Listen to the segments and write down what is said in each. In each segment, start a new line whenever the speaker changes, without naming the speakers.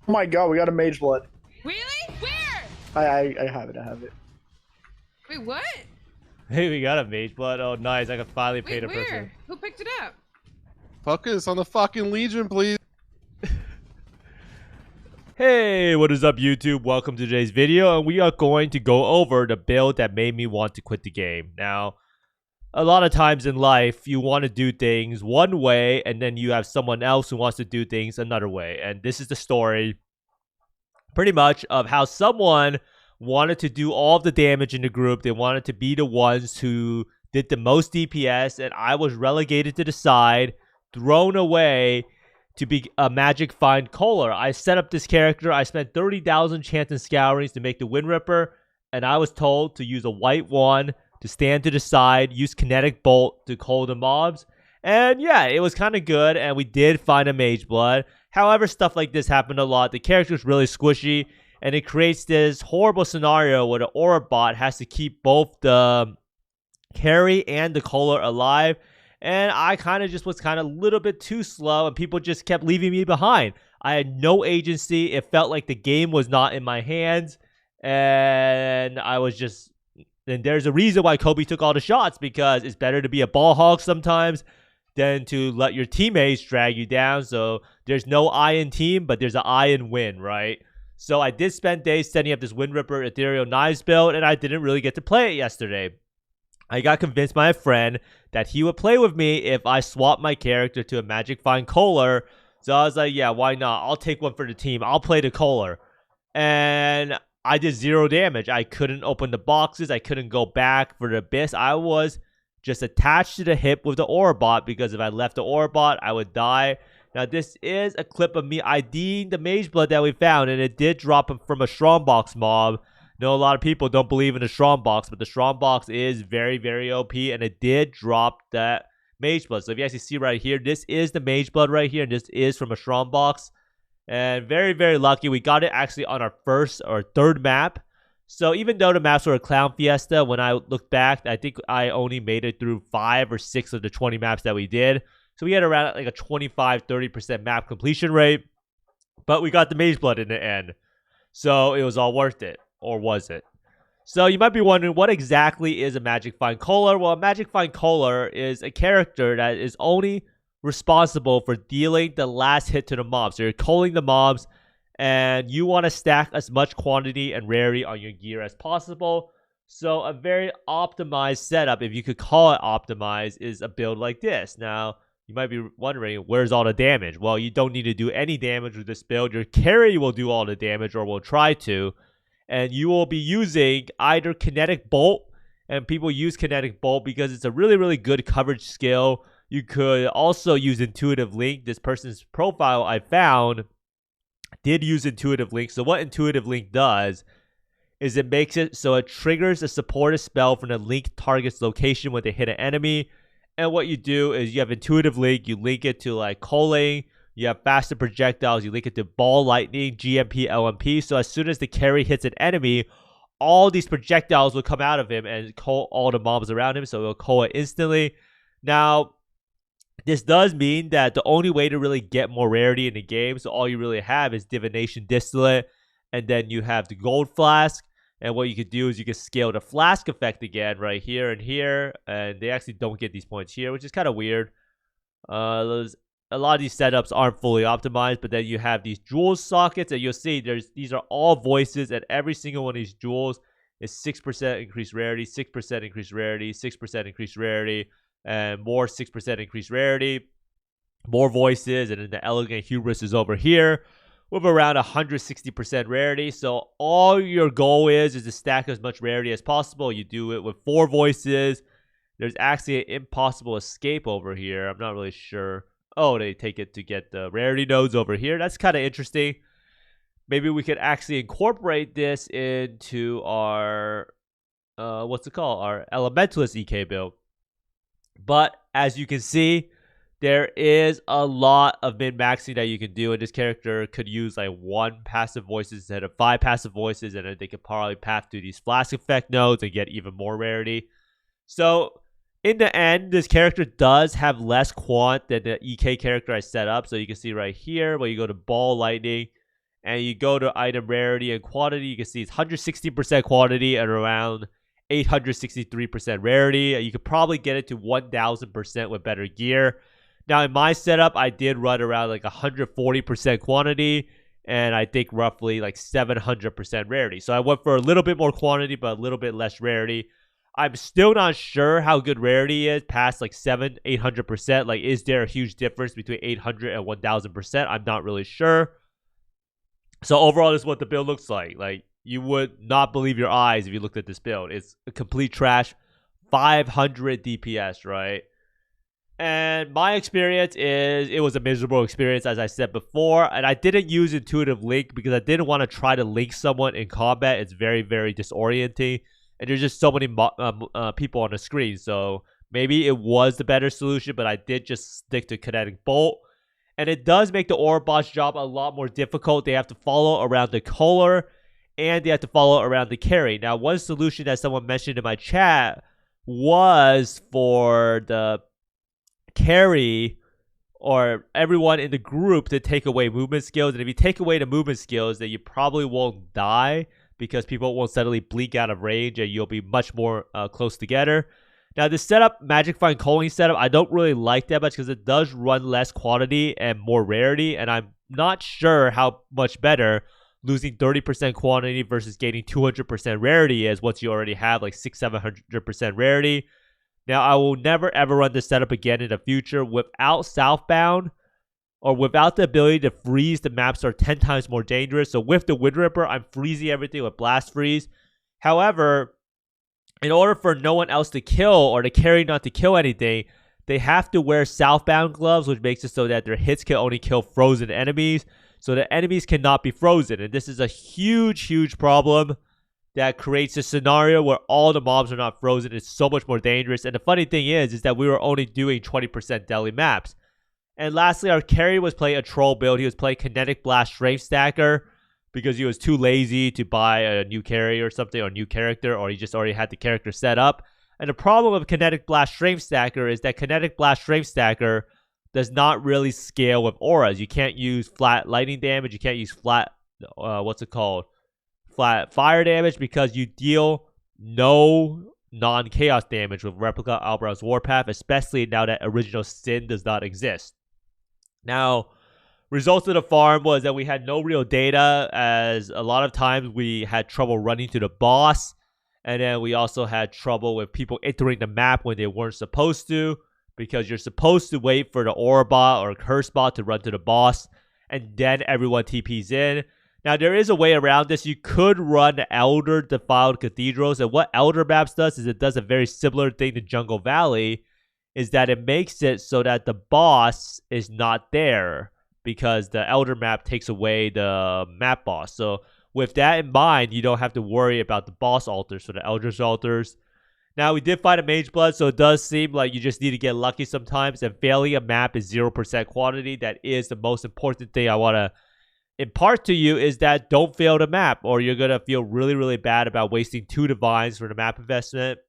Oh my god, we got a mage blood.
Really? Where?
I have it. I have it.
Wait, what?
Hey, we got a mage blood. Oh, nice. I can finally paint
Wait,
a person.
where? Who picked it up?
Focus on the fucking Legion, please.
Hey, what is up, YouTube? Welcome to today's video, and we are going to go over the build that made me want to quit the game. Now, a lot of times in life, you want to do things one way, and then you have someone else who wants to do things another way. And this is the story, pretty much, of how someone wanted to do all of the damage in the group. They wanted to be the ones who did the most DPS, and I was relegated to the side, thrown away to be a Magic Find Culler. I set up this character. I spent 30,000 chance and scourings to make the Wind Ripper, and I was told to use a white wand to stand to the side, use Kinetic Bolt to cull the mobs. And yeah, it was kind of good, and we did find a Mage Blood. However, stuff like this happened a lot. The character's really squishy, and it creates this horrible scenario where the Aura bot has to keep both the carry and the Culler alive. And I kind of just was kind of a little bit too slow, and people just kept leaving me behind. I had no agency. It felt like the game was not in my hands, and I was just... And there's a reason why Kobe took all the shots, because it's better to be a ball hog sometimes than to let your teammates drag you down. So there's no I in team, but there's an I in win, right? So I did spend days setting up this Wind Ripper Ethereal Knives build, and I didn't really get to play it yesterday. I got convinced by a friend that he would play with me if I swapped my character to a Magic Find Culler. So I was like, yeah, why not? I'll take one for the team. I'll play the Culler. And I did 0 damage. I couldn't open the boxes. I couldn't go back for the Abyss. I was just attached to the hip with the Aura bot, because if I left the Aura bot, I would die. Now, this is a clip of me IDing the Mage Blood that we found, and it did drop from a Strongbox mob. I know a lot of people don't believe in the Strongbox, but the Strongbox is very, very OP, and it did drop that Mage Blood. So if you actually see right here, this is the Mage Blood right here, and this is from a Strongbox. And very, very lucky. We got it actually on our first or third map. So even though the maps were a clown fiesta, when I look back, I think I only made it through 5 or 6 of the 20 maps that we did. So we had around like a 25-30% map completion rate. But we got the Mage Blood in the end. So it was all worth it. Or was it? So you might be wondering, what exactly is a Magic Find Culler? Well, a Magic Find Culler is a character that is only responsible for dealing the last hit to the mobs. So you're culling the mobs, and you want to stack as much quantity and rarity on your gear as possible. So a very optimized setup, if you could call it optimized, is a build like this. Now, you might be wondering, where's all the damage? Well, you don't need to do any damage with this build. Your carry will do all the damage, or will try to. And you will be using either Kinetic Bolt, and people use Kinetic Bolt because it's a really, really good coverage skill. You could also use Intuitive Link. This person's profile I found did use Intuitive Link. So what Intuitive Link does is it makes it so it triggers a supportive spell from the link target's location when they hit an enemy. And what you do is you have Intuitive Link, you link it to like culling, you have faster projectiles, you link it to ball lightning, GMP, LMP. So as soon as the carry hits an enemy, all these projectiles will come out of him and cull all the mobs around him. So it'll cull it instantly. Now, this does mean that the only way to really get more rarity in the game, so all you really have is Divination Distillate, and then you have the Gold Flask. And what you could do is you can scale the Flask effect again right here and here. And they actually don't get these points here, which is kind of weird. A lot of these setups aren't fully optimized, but then you have these jewel sockets, and you'll see these are all voices, and every single one of these jewels is 6% increased rarity, 6% increased rarity, 6% increased rarity, and more 6% increased rarity, more voices, and then the Elegant Hubris is over here with around 160% rarity. So all your goal is to stack as much rarity as possible. You do it with 4 voices. There's actually an impossible escape over here. I'm not really sure. Oh, they take it to get the rarity nodes over here. That's kind of interesting. Maybe we could actually incorporate this into our, what's it called? Our Elementalist EK build. But as you can see, there is a lot of min-maxing that you can do. And this character could use like 1 passive voices instead of 5 passive voices. And then they could probably path through these flask effect nodes and get even more rarity. So in the end, this character does have less quant than the EK character I set up. So you can see right here, where you go to Ball Lightning, and you go to item rarity and quantity, you can see it's 160% quantity and around 863% rarity. You could probably get it to 1000% with better gear. Now in my setup, I did run around like 140% quantity and I think roughly like 700% rarity. So I went for a little bit more quantity but a little bit less rarity. I'm still not sure how good rarity is past like 800%. Like, is there a huge difference between 800 and 1000%? I'm not really sure. So overall, this is what the build looks like. Like, you would not believe your eyes if you looked at this build. It's a complete trash. 500 DPS, right? And my experience is it was a miserable experience, as I said before. And I didn't use intuitive link because I didn't want to try to link someone in combat. It's very, very disorienting. And there's just so many people on the screen. So maybe it was the better solution, but I did just stick to Kinetic Bolt. And it does make the Aura boss job a lot more difficult. They have to follow around the Culler, and they have to follow around the carry. Now, one solution that someone mentioned in my chat was for the carry or everyone in the group to take away movement skills. And if you take away the movement skills, then you probably won't die, because people won't suddenly blink out of range and you'll be much more close together. Now, this setup, Magic Find Culler setup, I don't really like that much because it does run less quantity and more rarity. And I'm not sure how much better losing 30% quantity versus gaining 200% rarity is once you already have like 600-700% rarity. Now, I will never ever run this setup again in the future without Southbound, or without the ability to freeze. The maps are 10 times more dangerous. So with the Wind Ripper, I'm freezing everything with Blast Freeze. However, in order for no one else to kill or the carry not to kill anything, they have to wear Southbound gloves, which makes it so that their hits can only kill frozen enemies. So the enemies cannot be frozen. And this is a huge, huge problem that creates a scenario where all the mobs are not frozen. It's so much more dangerous. And the funny thing is that we were only doing 20% daily maps. And lastly, our carry was playing a troll build. He was playing Kinetic Blast Strength Stacker because he was too lazy to buy a new carry or something, or a new character, or he just already had the character set up. And the problem with Kinetic Blast Strength Stacker is that Kinetic Blast Strength Stacker does not really scale with auras. You can't use flat lightning damage. You can't use flat, flat fire damage, because you deal no non-chaos damage with Replica Albrand's Warpath, especially now that Original Sin does not exist. Now, results of the farm was that we had no real data, as a lot of times we had trouble running to the boss, and then we also had trouble with people entering the map when they weren't supposed to, because you're supposed to wait for the Aura bot or Curse bot to run to the boss, and then everyone TPs in. Now, there is a way around this. You could run Elder Defiled Cathedrals, and what Elder Maps does is it does a very similar thing to Jungle Valley, is that it makes it so that the boss is not there, because the Elder map takes away the map boss. So with that in mind, you don't have to worry about the boss altars for the Elder's altars. Now, we did find a Mageblood, so it does seem like you just need to get lucky sometimes, and failing a map is 0% quantity. That is the most important thing I want to impart to you, is that don't fail the map, or you're going to feel really, really bad about wasting 2 divines for the map investment.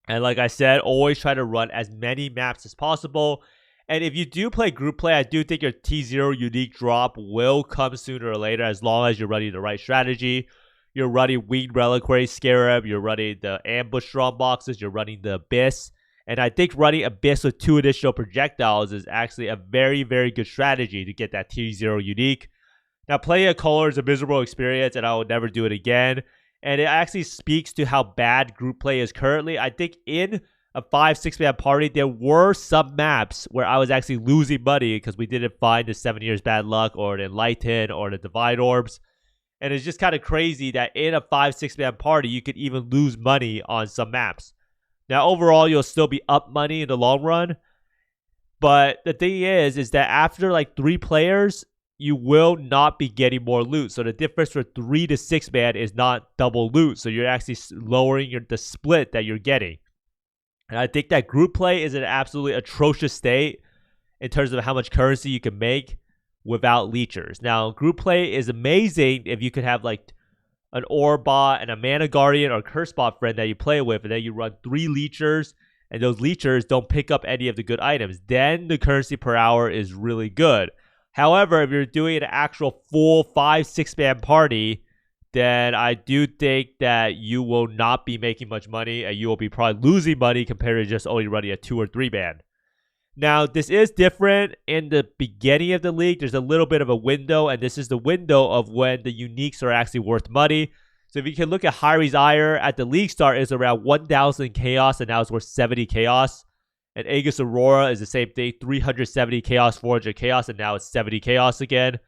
And like I said, always try to run as many maps as possible. And if you do play group play, I do think your T0 unique drop will come sooner or later, as long as you're running the right strategy. You're running Winged Reliquary Scarab, you're running the Ambush Strong Boxes, you're running the Abyss. And I think running Abyss with 2 additional projectiles is actually a very, very good strategy to get that T0 unique. Now, playing a Culler is a miserable experience, and I will never do it again. And it actually speaks to how bad group play is currently. I think in a 5-6-man party, there were some maps where I was actually losing money because we didn't find the 7 Years Bad Luck or the Enlighten or the Divine Orbs. And it's just kind of crazy that in a 5-6-man party, you could even lose money on some maps. Now, overall, you'll still be up money in the long run. But the thing is that after like 3 players, you will not be getting more loot. So the difference for 3 to 6 man is not double loot. So you're actually lowering the split that you're getting. And I think that group play is an absolutely atrocious state in terms of how much currency you can make without leechers. Now, group play is amazing if you could have like an Aura bot and a Mana Guardian or Curse bot friend that you play with, and then you run 3 leechers, and those leechers don't pick up any of the good items. Then the currency per hour is really good. However, if you're doing an actual full 5-6 man party, then I do think that you will not be making much money and you will be probably losing money compared to just only running a 2 or 3 man. Now, this is different in the beginning of the league. There's a little bit of a window, and this is the window of when the uniques are actually worth money. So if you can look at Hyri's Ire at the league start, is around 1,000 chaos, and now it's worth 70 chaos. And Aegis Aurora is the same thing, 370 chaos, 400 chaos, and now it's 70 chaos again.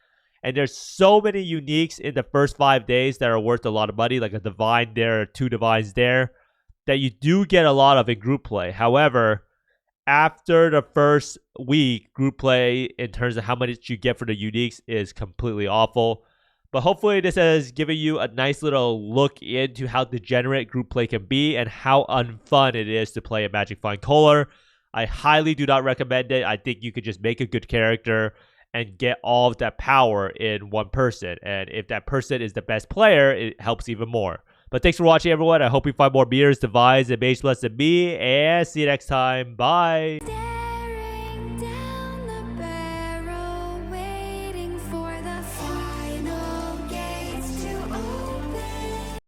And there's so many uniques in the first 5 days that are worth a lot of money, like a Divine there, 2 Divines there, that you do get a lot of in group play. However, after the first week, group play in terms of how much you get for the uniques is completely awful. But hopefully this has given you a nice little look into how degenerate group play can be and how unfun it is to play a Magic Find Culler. I highly do not recommend it. I think you could just make a good character and get all of that power in one person. And if that person is the best player, it helps even more. But thanks for watching, everyone. I hope you find more mirrors, Divines, and Magebloods than me. And see you next time. Bye.